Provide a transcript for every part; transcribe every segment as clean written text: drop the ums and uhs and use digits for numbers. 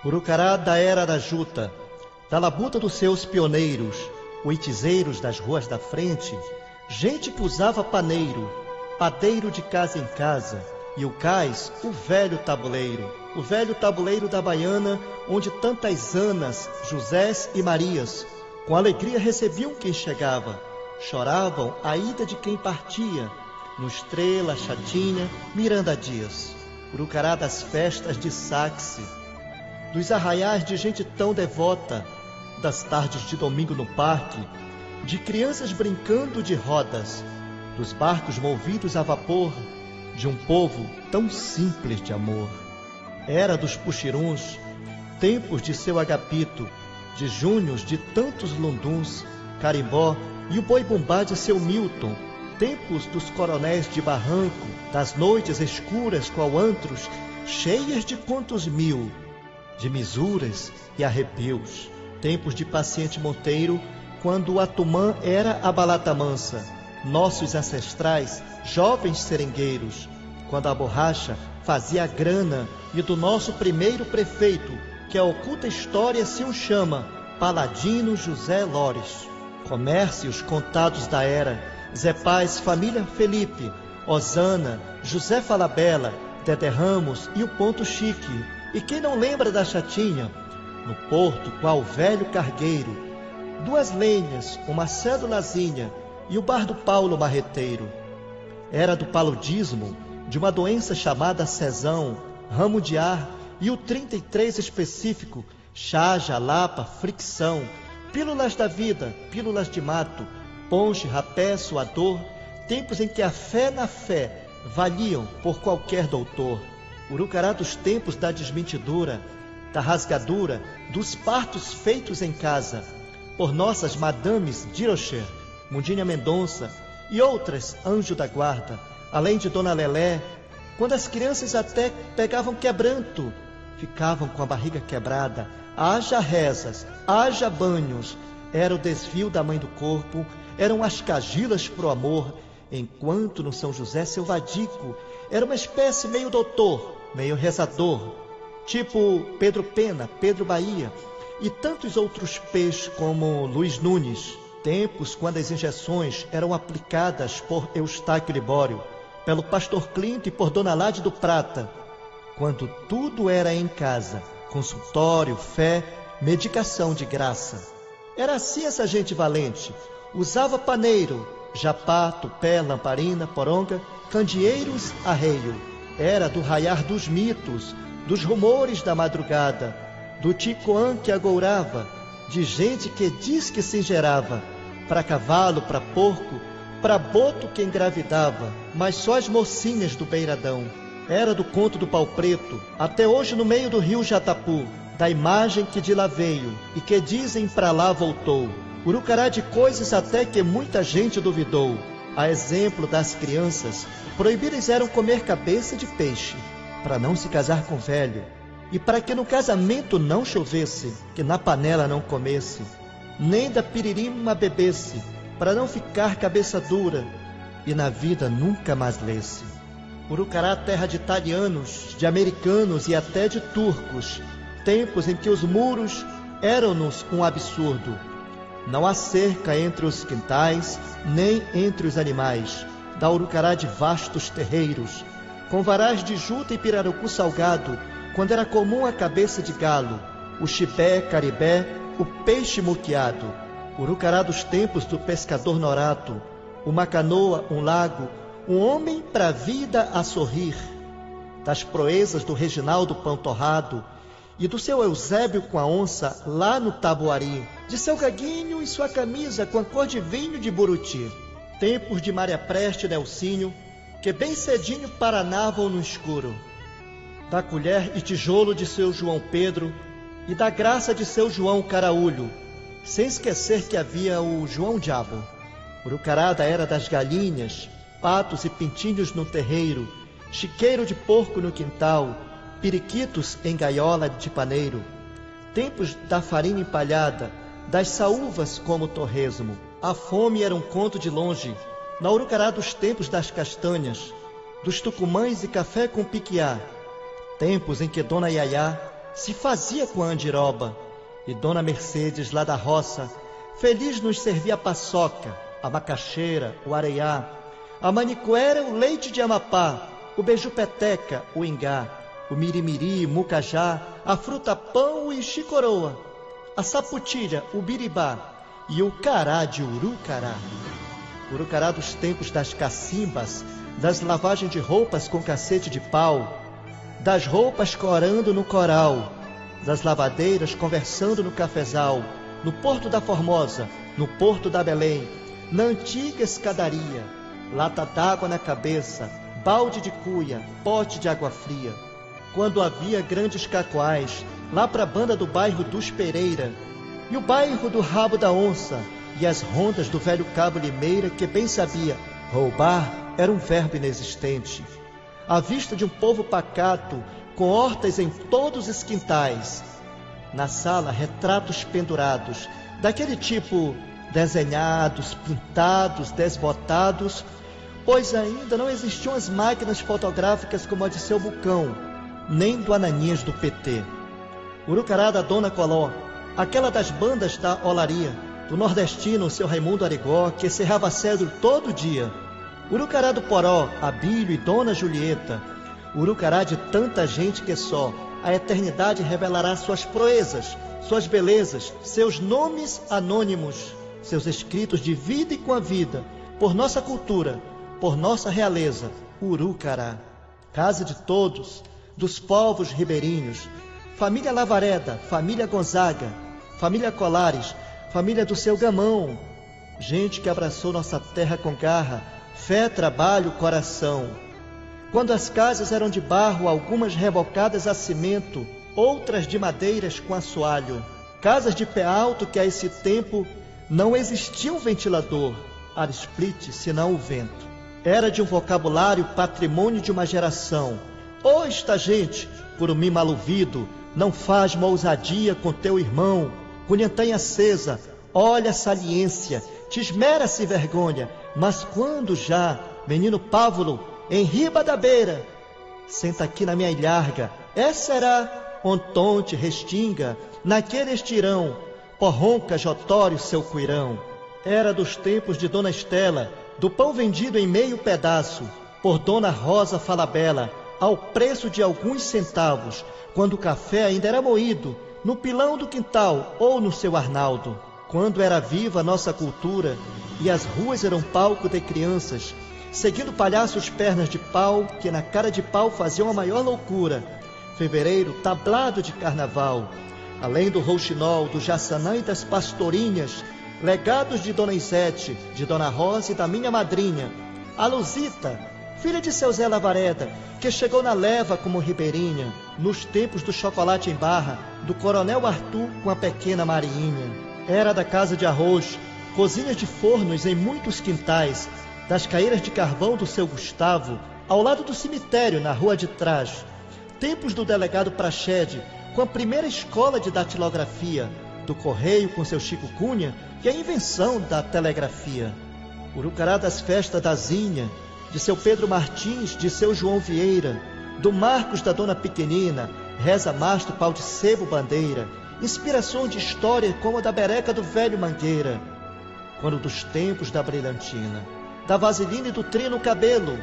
Urucará da era da juta, da labuta dos seus pioneiros, oitizeiros das ruas da frente, gente que usava paneiro, padeiro de casa em casa, e o cais, o velho tabuleiro da baiana, onde tantas Anas, Josés e Marias, com alegria recebiam quem chegava, choravam a ida de quem partia, no Estrela, Chatinha, Miranda Dias. Urucará das festas de Saxe, dos arraiais de gente tão devota, das tardes de domingo no parque, de crianças brincando de rodas, dos barcos movidos a vapor, de um povo tão simples de amor. Era dos puxiruns, tempos de seu agapito, de júnios de tantos lunduns, carimbó e o boi-bumbá de seu Milton, tempos dos coronéis de barranco, das noites escuras qual antros, cheias de contos mil, de misuras e arrepios, tempos de paciente Monteiro, quando a Tumã era a balata mansa, nossos ancestrais, jovens seringueiros, quando a borracha fazia a grana, e do nosso primeiro prefeito, que a oculta história se o chama, Paladino José Lores. Comércios contados da era, Zé Paz, família Felipe, Osana, José Falabella, Dedé Ramos e o Ponto Chique. E quem não lembra da Chatinha? No porto, qual velho cargueiro, duas lenhas, uma cédulazinha e o bar do Paulo Marreteiro. Era do paludismo, de uma doença chamada cesão, ramo de ar e o 33 específico, chaja, lapa, fricção, pílulas da vida, pílulas de mato, ponche, rapé, suador, tempos em que a fé na fé valiam por qualquer doutor. Urucará dos tempos da desmentidura, da rasgadura, dos partos feitos em casa, por nossas madames Dirocher, Mundinha Mendonça e outras anjo da guarda, além de Dona Lelé, quando as crianças até pegavam quebranto, ficavam com a barriga quebrada, haja rezas, haja banhos, era o desvio da mãe do corpo, eram as cagilas pro amor, enquanto no São José seu vadico era uma espécie meio doutor, meio rezador, tipo Pedro Pena, Pedro Bahia e tantos outros peixes como Luiz Nunes, tempos quando as injeções eram aplicadas por Eustáquio Libório, pelo pastor Clinto e por Dona Lade do Prata, quando tudo era em casa, consultório, fé, medicação de graça. Era assim essa gente valente, usava paneiro, japá, tupé, lamparina, poronga, candeeiros, arreio. Era do raiar dos mitos, dos rumores da madrugada, do ticoã que agourava, de gente que diz que se engerava, para cavalo, para porco, para boto que engravidava, mas só as mocinhas do beiradão. Era do conto do pau preto, até hoje no meio do rio Jatapu, da imagem que de lá veio e que dizem pra lá voltou. Urucará de coisas até que muita gente duvidou. A exemplo das crianças, proibidas eram comer cabeça de peixe, para não se casar com velho, e para que no casamento não chovesse, que na panela não comesse, nem da piririma bebesse, para não ficar cabeça dura, e na vida nunca mais lesse. Urucará, terra de italianos, de americanos e até de turcos, tempos em que os muros eram-nos um absurdo. Não há cerca entre os quintais, nem entre os animais, da Urucará de vastos terreiros, com varais de juta e pirarucu salgado, quando era comum a cabeça de galo, o chibé, caribé, o peixe muqueado. Urucará dos tempos do pescador norato, uma canoa, um lago, um homem pra vida a sorrir, das proezas do Reginaldo Pão Torrado e do seu Eusébio com a onça lá no Tabuari, de seu gaguinho e sua camisa com a cor de vinho de Buruti, tempos de Maria Preste e Nelsinho, que bem cedinho paranavam no escuro, da colher e tijolo de seu João Pedro e da graça de seu João Caraúlho, sem esquecer que havia o João Diabo. Urucará da era das galinhas, patos e pintinhos no terreiro, chiqueiro de porco no quintal, periquitos em gaiola de paneiro, tempos da farinha empalhada, das saúvas como torresmo. A fome era um conto de longe, na Urucará dos tempos das castanhas, dos tucumães e café com piquiá, tempos em que Dona Iaiá se fazia com a andiroba, e Dona Mercedes, lá da roça, feliz nos servia a paçoca, a macaxeira, o areiá, a manicuera, o leite de Amapá, o beiju-peteca, o ingá, o mirimiri, o mucajá, a fruta-pão e chicoroa, a saputilha, o biribá e o cará de Urucará. Urucará dos tempos das cacimbas, das lavagens de roupas com cacete de pau, das roupas corando no coral, das lavadeiras conversando no cafezal, no Porto da Formosa, no Porto da Belém, na antiga escadaria, lata d'água na cabeça, balde de cuia, pote de água fria. Quando havia grandes cacoais, lá pra banda do bairro dos Pereira, e o bairro do Rabo da Onça, e as rondas do velho Cabo Limeira, que bem sabia, roubar era um verbo inexistente. À vista de um povo pacato, com hortas em todos os quintais. Na sala, retratos pendurados, daquele tipo desenhados, pintados, desbotados, pois ainda não existiam as máquinas fotográficas como a de seu Bucão, nem do Ananias do PT. Urucará da Dona Coló, aquela das bandas da olaria, do nordestino, o seu Raimundo Arigó, que serrava cedro todo dia. Urucará do Poró, Abílio e Dona Julieta. Urucará de tanta gente que só a eternidade revelará suas proezas, suas belezas, seus nomes anônimos, seus escritos de vida e com a vida, por nossa cultura, por nossa realeza, Urucará. Casa de todos, dos povos ribeirinhos, família Lavareda, família Gonzaga, família Colares, família do seu Gamão, gente que abraçou nossa terra com garra, fé, trabalho, coração. Quando as casas eram de barro, algumas rebocadas a cimento, outras de madeiras com assoalho. Casas de pé alto que a esse tempo não existia um ventilador, ar split, senão o vento. Era de um vocabulário patrimônio de uma geração. Ô, esta gente, curumim maluvido, não faz uma ousadia com teu irmão. Cunhantã acesa, olha a saliência, te esmera-se vergonha, mas quando já, menino pávulo, em riba da beira, senta aqui na minha ilharga, essa será ontonte restinga, naquele estirão, porronca jotório seu cuirão. Era dos tempos de Dona Estela, do pão vendido em meio pedaço, por Dona Rosa Falabella, ao preço de alguns centavos, quando o café ainda era moído, no pilão do quintal ou no seu Arnaldo. Quando era viva a nossa cultura e as ruas eram palco de crianças, seguindo palhaços pernas de pau, que na cara de pau faziam a maior loucura. Fevereiro, tablado de carnaval. Além do rouxinol, do jaçanã e das pastorinhas, legados de Dona Isete, de Dona Rosa e da minha madrinha, a Luzita, filha de seu Zé Lavareda, que chegou na leva como ribeirinha, nos tempos do chocolate em barra, do Coronel Arthur com a pequena Mariinha. Era da casa de arroz, cozinhas de fornos em muitos quintais, das caeiras de carvão do seu Gustavo, ao lado do cemitério, na rua de trás. Tempos do delegado Prachede, com a primeira escola de datilografia, do correio com seu Chico Cunha e a invenção da telegrafia. Urucará das festas da Zinha, de seu Pedro Martins, de seu João Vieira, do Marcos da Dona Pequenina, reza mastro, pau de sebo, bandeira, inspiração de história como a da bereca do velho Mangueira. Quando dos tempos da brilhantina, da vaselina e do trino no cabelo,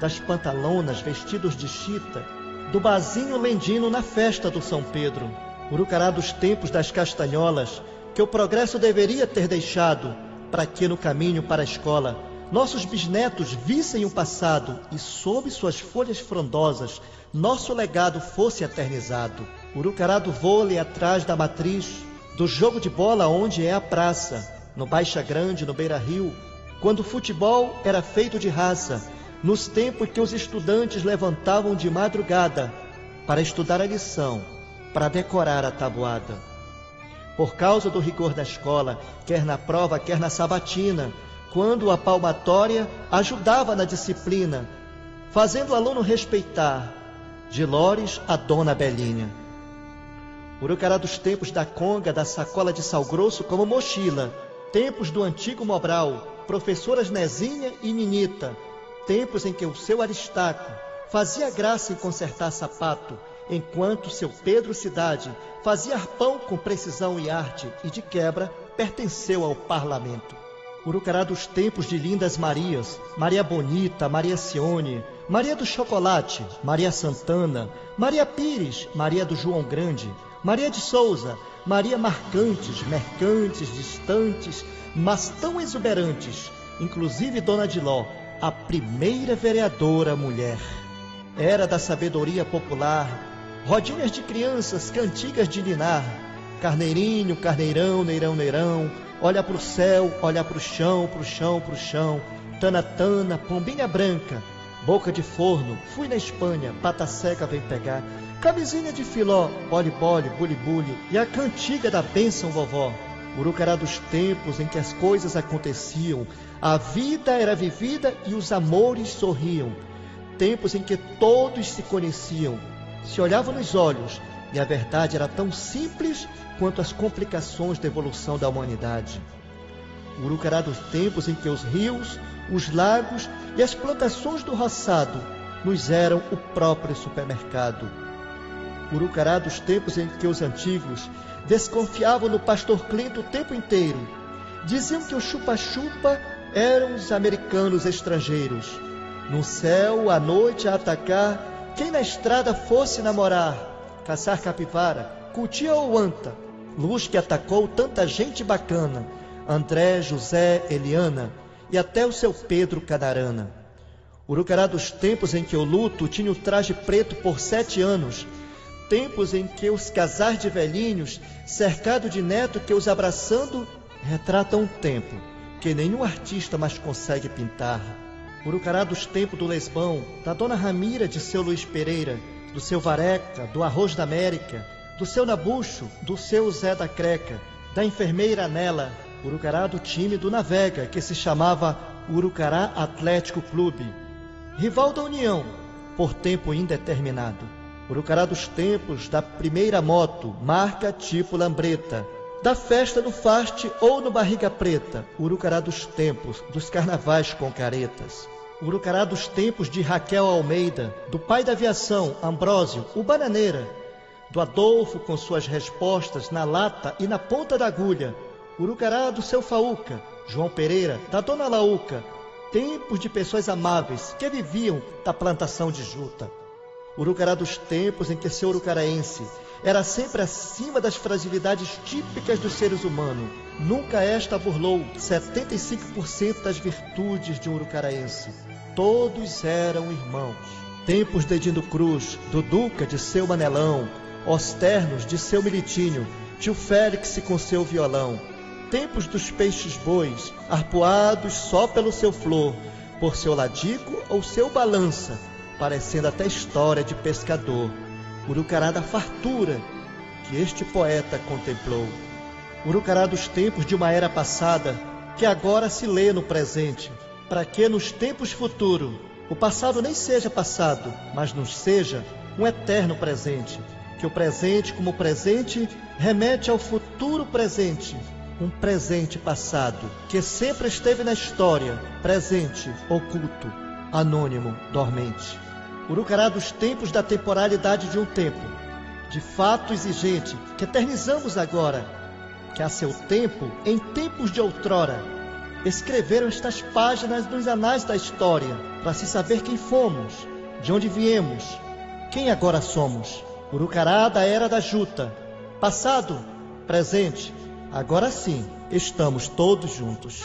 das pantalonas vestidos de chita, do bazinho lendino na festa do São Pedro. Urucará dos tempos das castanholas, que o progresso deveria ter deixado, para que no caminho para a escola nossos bisnetos vissem o passado e sob suas folhas frondosas nosso legado fosse eternizado. Urucará do vôlei atrás da matriz, do jogo de bola onde é a praça, no Baixa Grande, no Beira-Rio, quando o futebol era feito de raça, nos tempos que os estudantes levantavam de madrugada para estudar a lição, para decorar a tabuada. Por causa do rigor da escola, quer na prova, quer na sabatina, quando a palmatória ajudava na disciplina, fazendo o aluno respeitar, de Lores a Dona Belinha. Urucará dos tempos da conga, da sacola de sal grosso como mochila, tempos do antigo Mobral, professoras Nezinha e Ninita, tempos em que o seu Aristarco fazia graça em consertar sapato enquanto seu Pedro Cidade fazia arpão com precisão e arte e, de quebra, pertenceu ao parlamento. Urucará dos tempos de lindas Marias, Maria Bonita, Maria Sione, Maria do Chocolate, Maria Santana, Maria Pires, Maria do João Grande, Maria de Souza, Maria marcantes, mercantes, distantes, mas tão exuberantes, inclusive Dona Diló, a primeira vereadora mulher. Era da sabedoria popular, rodinhas de crianças, cantigas de ninar, carneirinho, carneirão, neirão, neirão, olha pro céu, olha pro chão, pro chão, pro chão, tana, tana, pombinha branca, boca de forno, fui na Espanha, pata seca vem pegar, camisinha de filó, bole, bole, bule, bule, e a cantiga da bênção vovó. Urucará dos tempos em que as coisas aconteciam, a vida era vivida e os amores sorriam, tempos em que todos se conheciam, se olhavam nos olhos, e a verdade era tão simples quanto as complicações da evolução da humanidade. Urucará dos tempos em que os rios, os lagos e as plantações do roçado nos eram o próprio supermercado. Urucará dos tempos em que os antigos desconfiavam no pastor Clinton o tempo inteiro. Diziam que o chupa-chupa eram os americanos estrangeiros. No céu, à noite, a atacar, quem na estrada fosse namorar, caçar capivara, cutia ou anta, luz que atacou tanta gente bacana, André, José, Eliana e até o seu Pedro Canarana. Urucará dos tempos em que o luto tinha o traje preto por 7 anos, tempos em que os casais de velhinhos, cercado de neto que os abraçando, retratam um tempo que nenhum artista mais consegue pintar. Urucará dos tempos do Lesbão, da Dona Ramira de seu Luiz Pereira, do seu Vareca, do Arroz da América, do seu Nabucho, do seu Zé da Creca, da enfermeira Anela. Urucará do time do Navega, que se chamava Urucará Atlético Clube, rival da União, por tempo indeterminado. Urucará dos tempos da primeira moto, marca tipo lambreta, da festa no Fast ou no Barriga Preta. Urucará dos tempos dos carnavais com caretas. Urucará dos tempos de Raquel Almeida, do pai da aviação, Ambrósio, o Bananeira, do Adolfo com suas respostas na lata e na ponta da agulha. Urucará do seu Faúca, João Pereira, da Dona Laúca, tempos de pessoas amáveis que viviam da plantação de juta. Urucará dos tempos em que seu urucaraense era sempre acima das fragilidades típicas dos seres humanos. Nunca esta burlou 75% das virtudes de um urucaraense. Todos eram irmãos. Tempos de Edino Cruz, do Duca de seu Manelão, Osternos de seu Militinho, tio Félix com seu violão. Tempos dos peixes bois, arpoados só pelo seu flor, por seu ladico ou seu balança, parecendo até história de pescador. Urucará da fartura que este poeta contemplou. Urucará dos tempos de uma era passada, que agora se lê no presente, para que nos tempos futuros o passado nem seja passado, mas nos seja um eterno presente, que o presente como presente remete ao futuro presente, um presente passado, que sempre esteve na história, presente, oculto, anônimo, dormente. Urucará dos tempos da temporalidade de um tempo, de fato exigente, que eternizamos agora, que a seu tempo, em tempos de outrora, escreveram estas páginas nos anais da história, para se saber quem fomos, de onde viemos, quem agora somos. Urucará da era da juta, passado, presente, agora sim, estamos todos juntos.